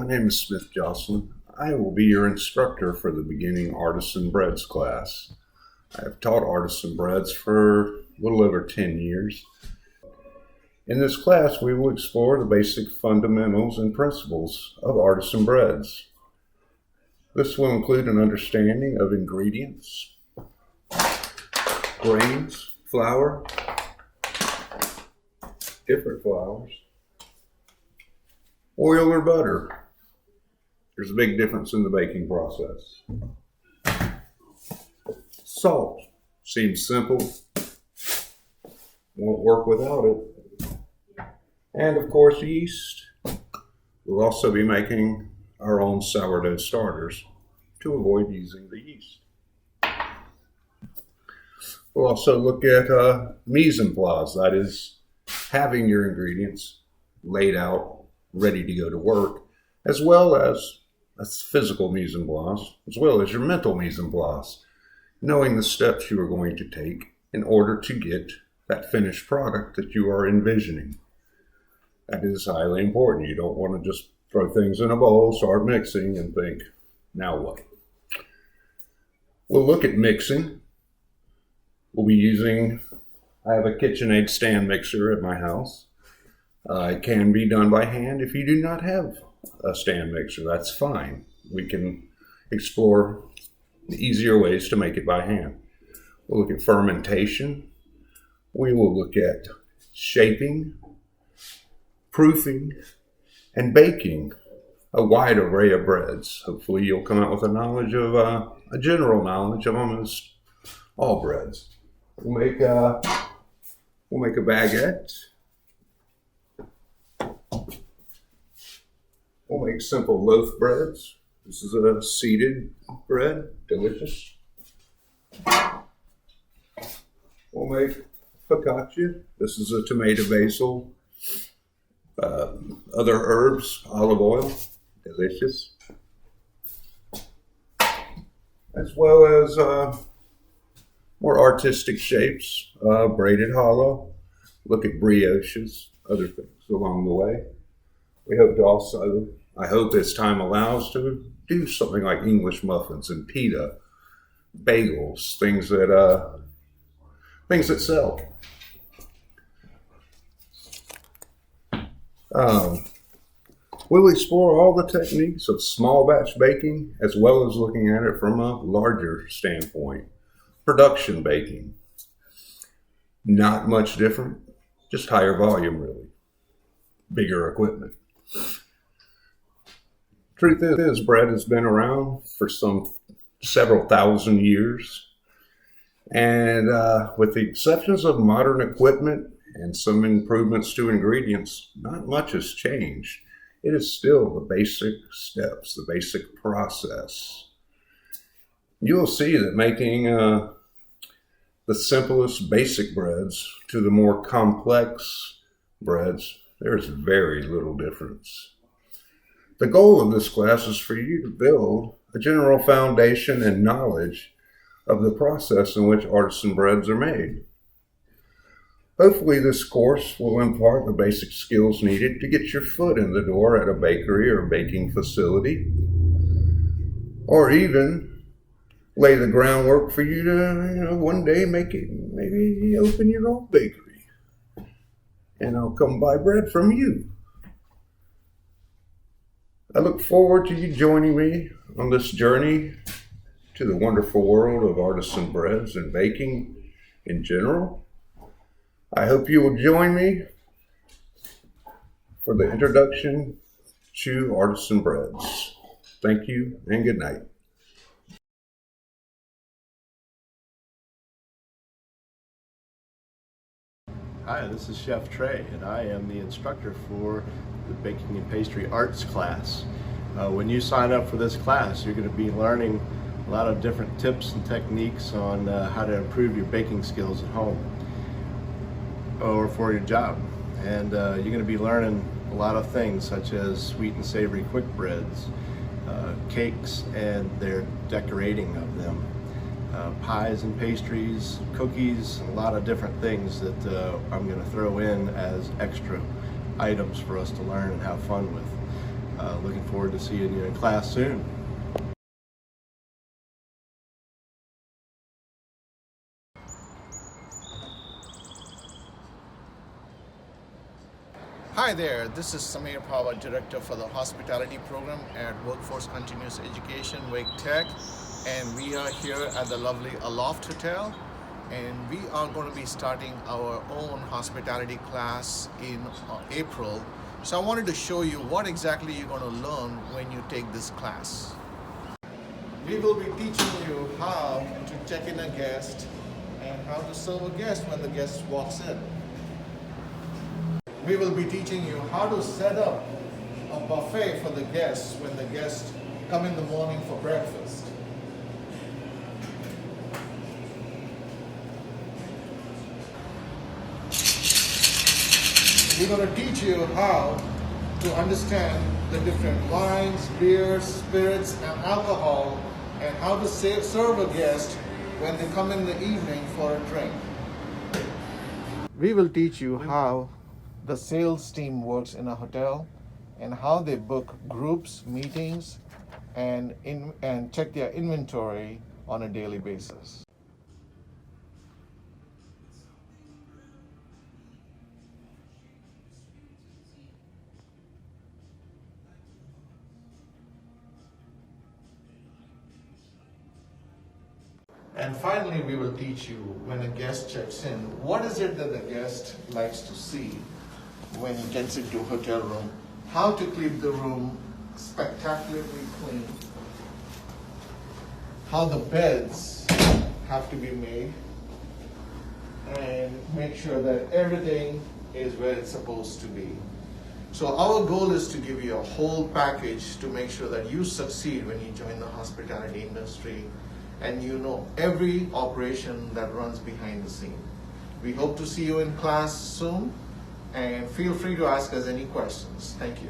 name is Smith Jocelyn. I will be your instructor for the beginning artisan breads class. I have taught artisan breads for a little over 10 years. In this class, we will explore the basic fundamentals and principles of artisan breads. This will include an understanding of ingredients, grains, flour, different flours, oil or butter. There's a big difference in the baking process. Salt seems simple, won't work without it. And of course, yeast. We'll also be making our own sourdough starters to avoid using the yeast. We'll also look at mise en place, that is, having your ingredients laid out, ready to go to work, as well as physical mise en place, as well as your mental mise en place, knowing the steps you are going to take in order to get that finished product that you are envisioning. That is highly important. You don't want to just throw things in a bowl, start mixing, and think, now what? We'll look at mixing. We'll be using, I have a KitchenAid stand mixer at my house. It can be done by hand. If you do not have a stand mixer, that's fine. We can explore the easier ways to make it by hand. We'll look at fermentation. We will look at shaping, proofing, and baking a wide array of breads. Hopefully you'll come out with a general knowledge of almost all breads. We'll make a baguette. We'll make simple loaf breads. This is a seeded bread, delicious. We'll make focaccia. This is a tomato basil, other herbs, olive oil, delicious. As well as more artistic shapes, braided hollow. Look at brioches, other things along the way. We hope to also, I hope as time allows, to do something like English muffins and pita, bagels, things that sell. We'll explore all the techniques of small batch baking, as well as looking at it from a larger standpoint. Production baking. Not much different, just higher volume really. Bigger equipment. Truth is, bread has been around for several thousand years. And with the exceptions of modern equipment and some improvements to ingredients, not much has changed. It is still the basic steps, the basic process. You'll see that making the simplest basic breads to the more complex breads, there's very little difference. The goal of this class is for you to build a general foundation and knowledge of the process in which artisan breads are made. Hopefully this course will impart the basic skills needed to get your foot in the door at a bakery or baking facility, or even lay the groundwork for you to, one day maybe open your own bakery, and I'll come buy bread from you. I look forward to you joining me on this journey to the wonderful world of artisan breads and baking in general. I hope you will join me for the introduction to artisan breads. Thank you and good night. Hi, this is Chef Trey, and I am the instructor for the Baking and Pastry Arts class. When you sign up for this class, you're going to be learning a lot of different tips and techniques on how to improve your baking skills at home or for your job. And you're going to be learning a lot of things such as sweet and savory quick breads, cakes and their decorating of them, pies and pastries, cookies, a lot of different things that I'm going to throw in as extra items for us to learn and have fun with. Looking forward to seeing you in class soon. Hi there, this is Samir Pawar, Director for the Hospitality Program at Workforce Continuous Education, Wake Tech, and we are here at the lovely Aloft Hotel, and we are going to be starting our own hospitality class in April. So I wanted to show you what exactly you're going to learn when you take this class. We will be teaching you how to check in a guest and how to serve a guest when the guest walks in. We will be teaching you how to set up a buffet for the guests when the guests come in the morning for breakfast. We're going to teach you how to understand the different wines, beers, spirits, and alcohol, and how to serve a guest when they come in the evening for a drink. We will teach you how the sales team works in a hotel and how they book groups, meetings, and check their inventory on a daily basis. And finally, we will teach you when a guest checks in, what is it that the guest likes to see when he gets into a hotel room, how to keep the room spectacularly clean, how the beds have to be made, and make sure that everything is where it's supposed to be. So our goal is to give you a whole package to make sure that you succeed when you join the hospitality industry and you know every operation that runs behind the scene. We hope to see you in class soon, and feel free to ask us any questions. Thank you.